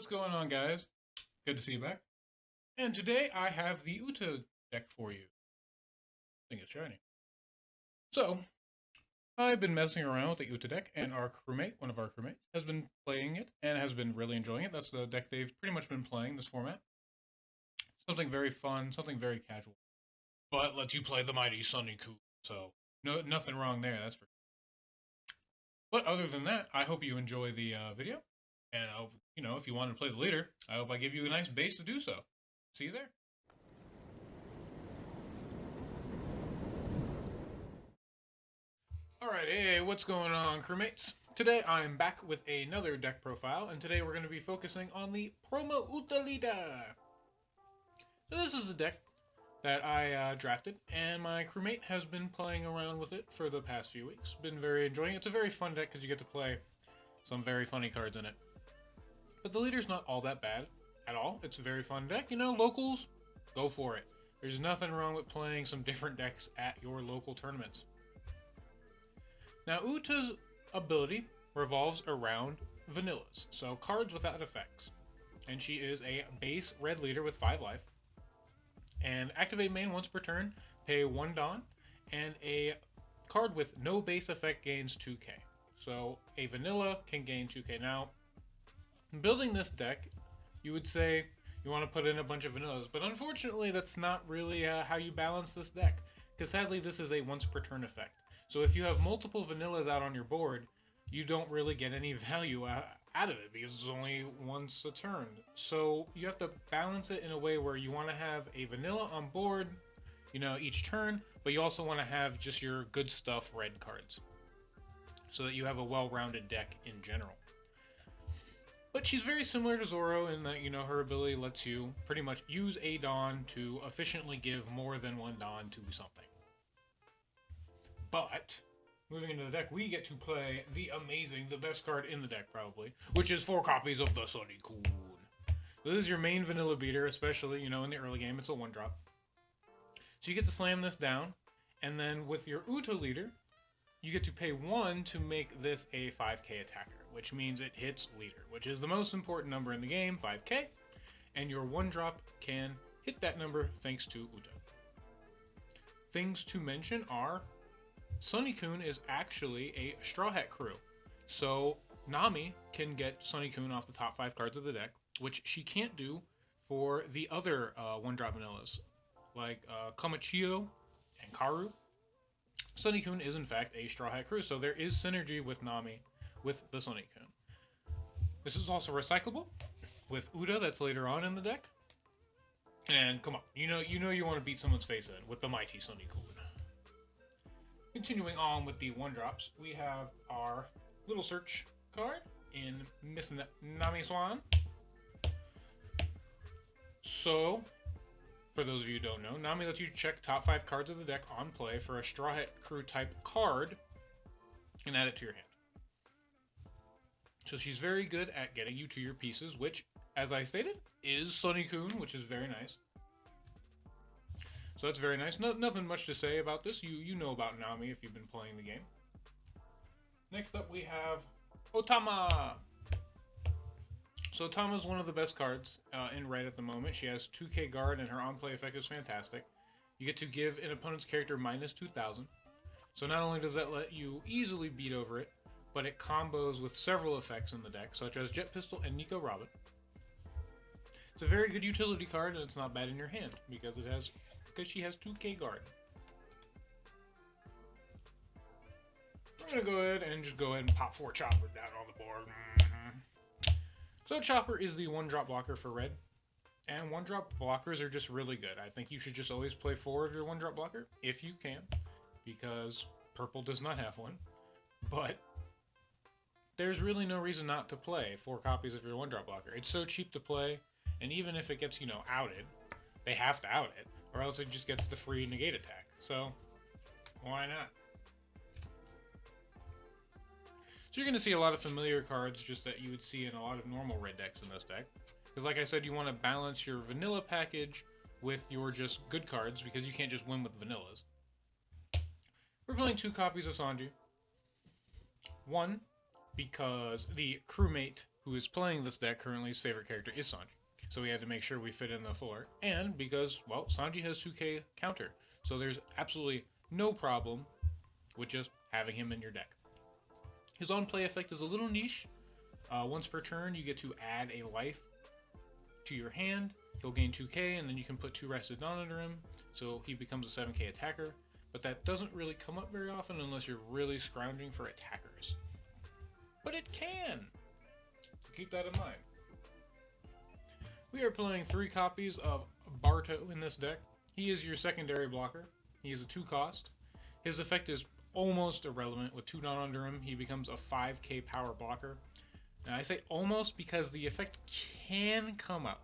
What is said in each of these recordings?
What's going on, guys? Good to see you back. And today I have the Uta deck for you. I think it's shiny. So, I've been messing around with the Uta deck, and our crewmate, one of our crewmates, has been playing it and has been really enjoying it. That's the deck they've pretty much been playing this format. Something very fun, something very casual. But lets you play the mighty Sunny Coup. So, nothing wrong there, that's for sure. But other than that, I hope you enjoy the video. And I hope, if you want to play the leader, I hope I give you a nice base to do so. See you there. Alright, hey, what's going on, crewmates? Today I'm back with another deck profile, and today we're going to be focusing on the Promo Utalida. So this is a deck that I drafted, and my crewmate has been playing around with it for the past few weeks. Been very enjoying it. It's a very fun deck because you get to play some very funny cards in it. But the leader's not all that bad at all. It's a very fun deck. Locals, go for it. There's nothing wrong with playing some different decks at your local tournaments. Now, Uta's ability revolves around vanillas, so cards without effects. And she is a base red leader with 5 life. And activate main once per turn, pay 1 Dawn, and a card with no base effect gains 2k. So a vanilla can gain 2k. Now, building this deck, you would say you want to put in a bunch of vanillas, but unfortunately that's not really how you balance this deck, because sadly this is a once per turn effect. So if you have multiple vanillas out on your board, you don't really get any value out of it, because it's only once a turn. So you have to balance it in a way where you want to have a vanilla on board, each turn, but you also want to have just your good stuff red cards, so that you have a well-rounded deck in general. But she's very similar to Zoro in that, her ability lets you pretty much use a Dawn to efficiently give more than 1 Dawn to something. But, moving into the deck, we get to play the best card in the deck probably, which is 4 copies of the Sunny Coup. So this is your main vanilla beater, especially, in the early game. It's a 1-drop. So you get to slam this down, and then with your Uta leader, you get to pay 1 to make this a 5k attacker, which means it hits leader, which is the most important number in the game, 5k, and your 1-drop can hit that number thanks to Uta. Things to mention are, Sunny-kun is actually a Straw Hat crew, so Nami can get Sunny-kun off the top 5 cards of the deck, which she can't do for the other 1-drop vanillas, like Komichio and Karu. Sunny-kun is in fact a Straw Hat crew, so there is synergy with Nami with the Sunny-kun. This is also recyclable with Uta that's later on in the deck. And come on, you want to beat someone's face in with the mighty Sunny-kun. Continuing on with the 1-drops, we have our little search card in Miss Nami Swan. So, for those of you who don't know, Nami lets you check top 5 cards of the deck on play for a Straw Hat Crew type card and add it to your hand. So she's very good at getting you to your pieces, which, as I stated, is Sunny-kun, which is very nice. So that's very nice. Nothing much to say about this. You know about Nami if you've been playing the game. Next up we have Otama. So Otama is one of the best cards in red at the moment. She has 2k guard and her on-play effect is fantastic. You get to give an opponent's character minus 2,000. So not only does that let you easily beat over it, but it combos with several effects in the deck, such as Jet Pistol and Nico Robin. It's a very good utility card, and it's not bad in your hand, because she has 2k guard. I'm going to go ahead and pop 4 Chopper down on the board. So Chopper is the 1-drop blocker for red, and 1-drop blockers are just really good. I think you should just always play 4 of your 1-drop blocker, if you can, because purple does not have one. But there's really no reason not to play 4 copies of your 1-drop blocker. It's so cheap to play, and even if it gets, outed, they have to out it, or else it just gets the free negate attack. So, why not? So you're going to see a lot of familiar cards just that you would see in a lot of normal red decks in this deck. Because like I said, you want to balance your vanilla package with your just good cards, because you can't just win with vanillas. We're playing 2 copies of Sanji. 1, because the crewmate who is playing this deck currently, his favorite character is Sanji. So we had to make sure we fit in the full art. And because, well, Sanji has 2k counter. So there's absolutely no problem with just having him in your deck. His on-play effect is a little niche. Once per turn, you get to add a life to your hand. He'll gain 2k, and then you can put 2 Rested Dawn under him, so he becomes a 7k attacker. But that doesn't really come up very often unless you're really scrounging for attackers. But it can! So keep that in mind. We are playing 3 copies of Barto in this deck. He is your secondary blocker. He is a 2 cost. His effect is almost irrelevant. With 2 Dawn under him, he becomes a 5k power blocker. Now I say almost because the effect can come up.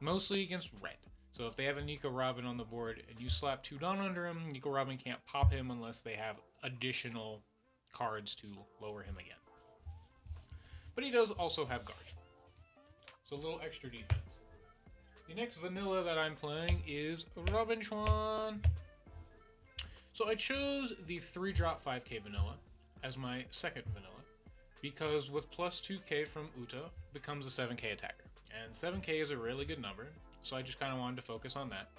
Mostly against red. So if they have a Nico Robin on the board and you slap 2 Dawn under him, Nico Robin can't pop him unless they have additional cards to lower him again. But he does also have guard. So a little extra defense. The next vanilla that I'm playing is Robin Chuan. So I chose the 3-drop 5k vanilla as my second vanilla because with plus 2k from Uta becomes a 7k attacker. And 7k is a really good number, so I just kind of wanted to focus on that.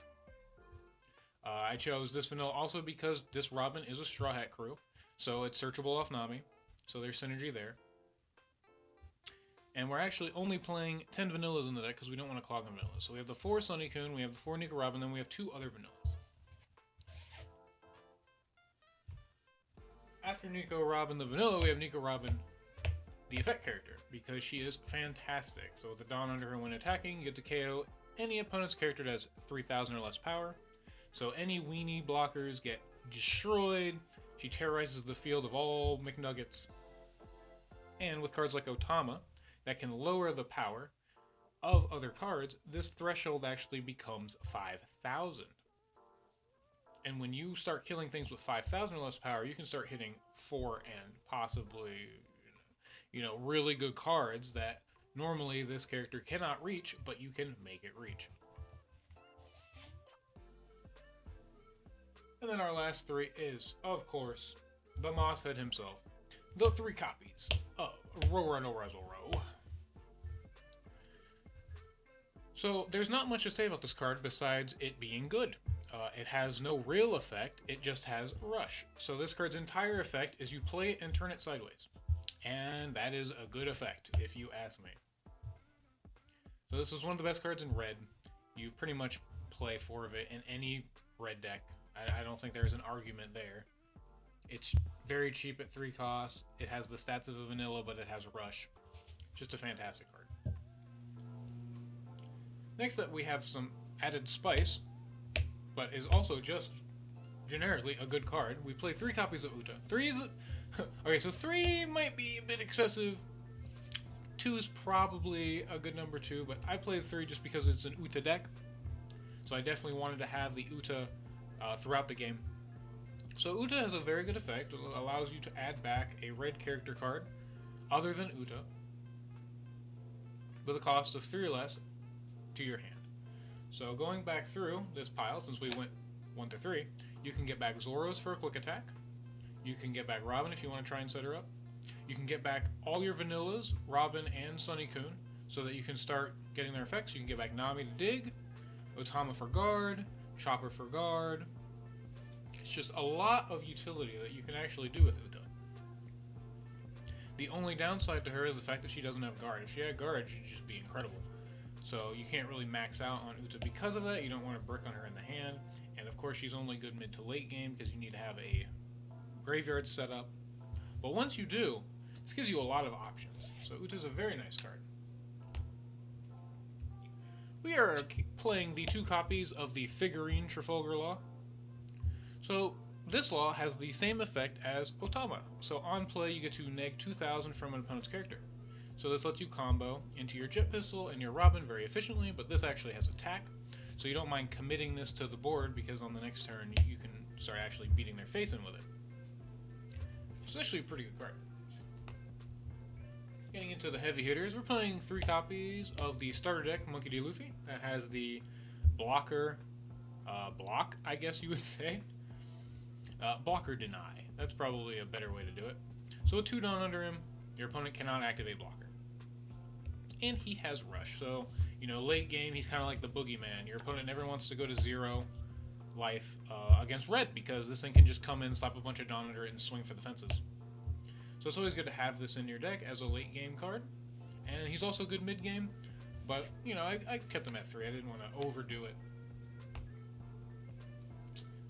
I chose this vanilla also because this Robin is a Straw Hat crew, so it's searchable off Nami, so there's synergy there. And we're actually only playing 10 vanillas in the deck because we don't want to clog the vanillas. So we have the 4 Sunicune, we have the 4 Nico Robin, then we have 2 other vanillas. After Nico Robin the vanilla, we have Nico Robin the effect character, because she is fantastic. So with the Dawn under her when attacking, you get to KO any opponent's character that has 3,000 or less power. So any weenie blockers get destroyed. She terrorizes the field of all McNuggets. And with cards like Otama, that can lower the power of other cards, this threshold actually becomes 5,000. And when you start killing things with 5,000 or less power, you can start hitting 4 and possibly, really good cards that normally this character cannot reach, but you can make it reach. And then our last 3 is, of course, the Mosshead himself. The 3 copies of Rora no Razzle-Ro. So there's not much to say about this card besides it being good. It has no real effect, it just has Rush. So this card's entire effect is you play it and turn it sideways. And that is a good effect, if you ask me. So this is one of the best cards in red. You pretty much play 4 of it in any red deck. I don't think there's an argument there. It's very cheap at 3 costs. It has the stats of a vanilla, but it has Rush. Just a fantastic card. Next up, we have some added spice, but is also just generically a good card. We play 3 copies of Uta. 3 is... Okay, so 3 might be a bit excessive. 2 is probably a good number too, but I played 3 just because it's an Uta deck. So I definitely wanted to have the Uta throughout the game. So Uta has a very good effect. It allows you to add back a red character card other than Uta with a cost of 3 or less to your hand. So going back through this pile, since we went 1 to 3, you can get back Zoros for a quick attack. You can get back Robin if you want to try and set her up. You can get back all your vanillas, Robin and Sunicune, so that you can start getting their effects. You can get back Nami to dig, Otama for guard, Chopper for guard. It's just a lot of utility that you can actually do with Uta. The only downside to her is the fact that she doesn't have guard. If she had guard, she'd just be incredible. So you can't really max out on Uta because of that. You don't want to brick on her in the hand. And of course she's only good mid to late game because you need to have a graveyard set up. But once you do, this gives you a lot of options. So Uta's a very nice card. We are playing the 2 copies of the Figurine Trafalgar Law. So this law has the same effect as Otama. So on play you get to neg 2,000 from an opponent's character. So this lets you combo into your Jet Pistol and your Robin very efficiently, but this actually has attack. So you don't mind committing this to the board because on the next turn you can start actually beating their face in with it. It's actually a pretty good card. Getting into the heavy hitters, we're playing 3 copies of the starter deck Monkey D. Luffy that has the blocker block, I guess you would say. Blocker deny. That's probably a better way to do it. So with 2 Dawn under him, your opponent cannot activate blocker. and he has Rush. So, you know, late game, he's kind of like the boogeyman. Your opponent never wants to go to 0 life against red, because this thing can just come in, slap a bunch of Dawn under it, and swing for the fences. So it's always good to have this in your deck as a late game card. And he's also good mid game, but, you know, I kept him at 3. I didn't want to overdo it.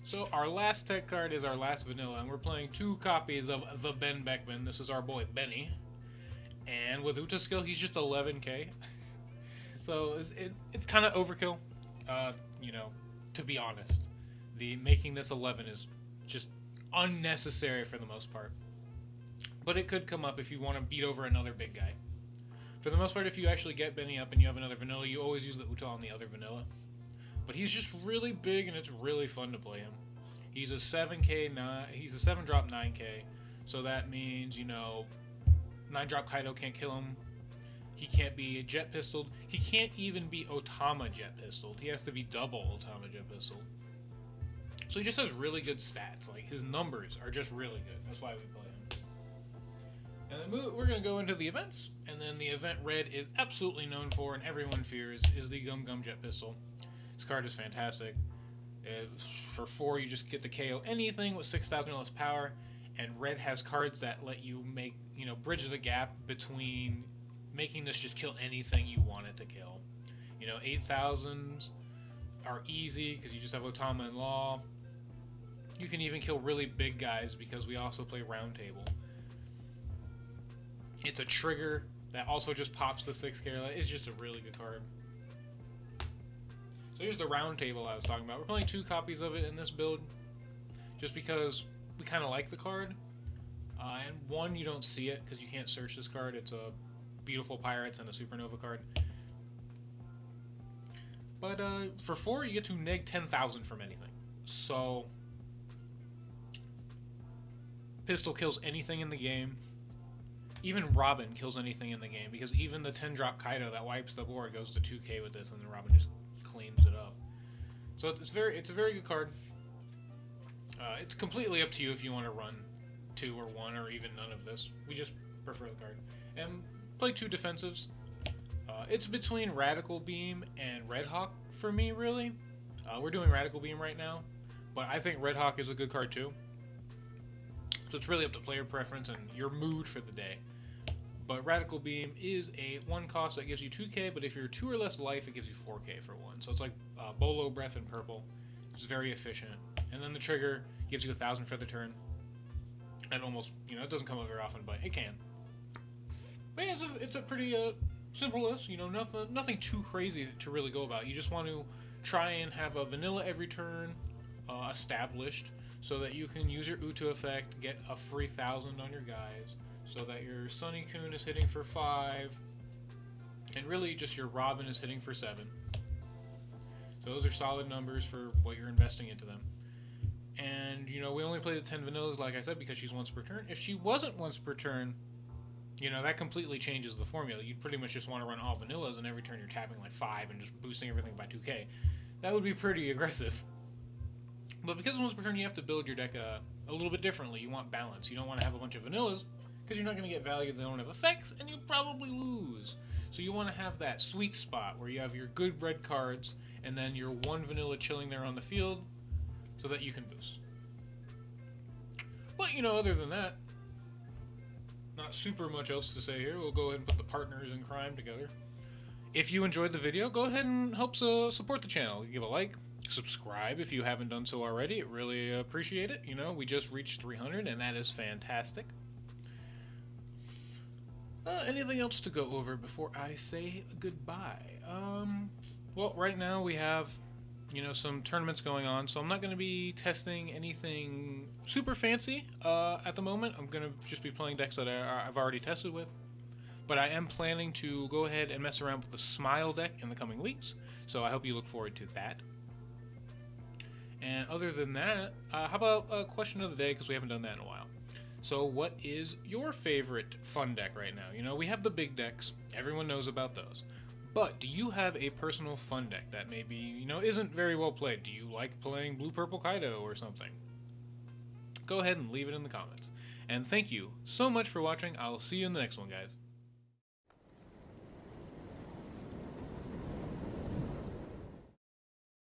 So our last tech card is our last vanilla, and we're playing 2 copies of the Ben Beckman. This is our boy Benny. And with Uta skill, he's just 11k. So it's kind of overkill, you know, to be honest. Making this 11 is just unnecessary for the most part. But it could come up if you want to beat over another big guy. For the most part, if you actually get Benny up and you have another vanilla, you always use the Uta on the other vanilla. But he's just really big, and it's really fun to play him. He's a 7k, he's a 7-drop 9k, so that means, you know, 9-drop Kaido can't kill him. He can't be jet pistoled. He can't even be Otama jet pistoled. He has to be double Otama jet pistoled. So he just has really good stats. Like, his numbers are just really good. That's why we play him. And then we're going to go into the events, and then the event Red is absolutely known for, and everyone fears, is the Gum Gum jet pistol. This card is fantastic. For 4, you just get to KO anything with 6,000 or less power, and Red has cards that let you make, you know, bridge the gap between making this just kill anything you want it to kill. You know, 8,000s are easy because you just have Otama and Law. You can even kill really big guys because we also play Round Table. It's a trigger that also just pops the 6k. It's just a really good card. So here's the Round Table I was talking about. We're playing 2 copies of it in this build, just because we kind of like the card. And 1, you don't see it because you can't search this card. It's a Beautiful Pirates and a Supernova card. But for 4, you get to neg 10,000 from anything. So Pistol kills anything in the game. Even Robin kills anything in the game, because even the 10-drop Kaido that wipes the board goes to 2k with this, and then Robin just cleans it up. So it's a very good card. It's completely up to you if you want to run 2 or 1 or even none of this. We just prefer the card. And play 2 defensives. It's between Radical Beam and Red Hawk for me, really. We're doing Radical Beam right now, but I think Red Hawk is a good card too. So it's really up to player preference and your mood for the day. But Radical Beam is a 1 cost that gives you 2k, but if you're 2 or less life, it gives you 4k for 1. So it's like Bolo, Breath, and Purple. It's very efficient. And then the trigger gives you 1,000 for the turn. And almost, you know, it doesn't come up very often, but it can. But yeah, it's a pretty simple list. You know, nothing too crazy to really go about. You just want to try and have a vanilla every turn established, so that you can use your Uta effect, get a free 1,000 on your guys, so that your Sunny Kun is hitting for 5, and really just your Robin is hitting for 7. So those are solid numbers for what you're investing into them. And, you know, we only play the 10 vanillas, like I said, because she's once per turn. If she wasn't once per turn, you know, that completely changes the formula. You'd pretty much just want to run all vanillas, and every turn you're tapping like 5 and just boosting everything by 2k. That would be pretty aggressive. But because once per turn, you have to build your deck a little bit differently. You want balance. You don't want to have a bunch of vanillas, because you're not going to get value that don't have effects, and you'll probably lose. So you want to have that sweet spot where you have your good red cards, and then your 1 vanilla chilling there on the field, so that you can boost. But, you know, other than that, not super much else to say here. We'll go ahead and put the partners in crime together. If you enjoyed the video, go ahead and help support the channel. Give a like, subscribe if you haven't done so already. It really appreciate it. You know, we just reached 300, and that is fantastic. Anything else to go over before I say goodbye? Well, right now we have, you know, some tournaments going on, so I'm not going to be testing anything super fancy at the moment. I'm going to just be playing decks that I've already tested with. But I am planning to go ahead and mess around with the Smile deck in the coming weeks, so I hope you look forward to that. And other than that, how about a question of the day, because we haven't done that in a while. So what is your favorite fun deck right now? You know, we have the big decks. Everyone knows about those. But do you have a personal fun deck that maybe, you know, isn't very well played? Do you like playing Blue-Purple Kaido or something? Go ahead and leave it in the comments. And thank you so much for watching. I'll see you in the next one, guys.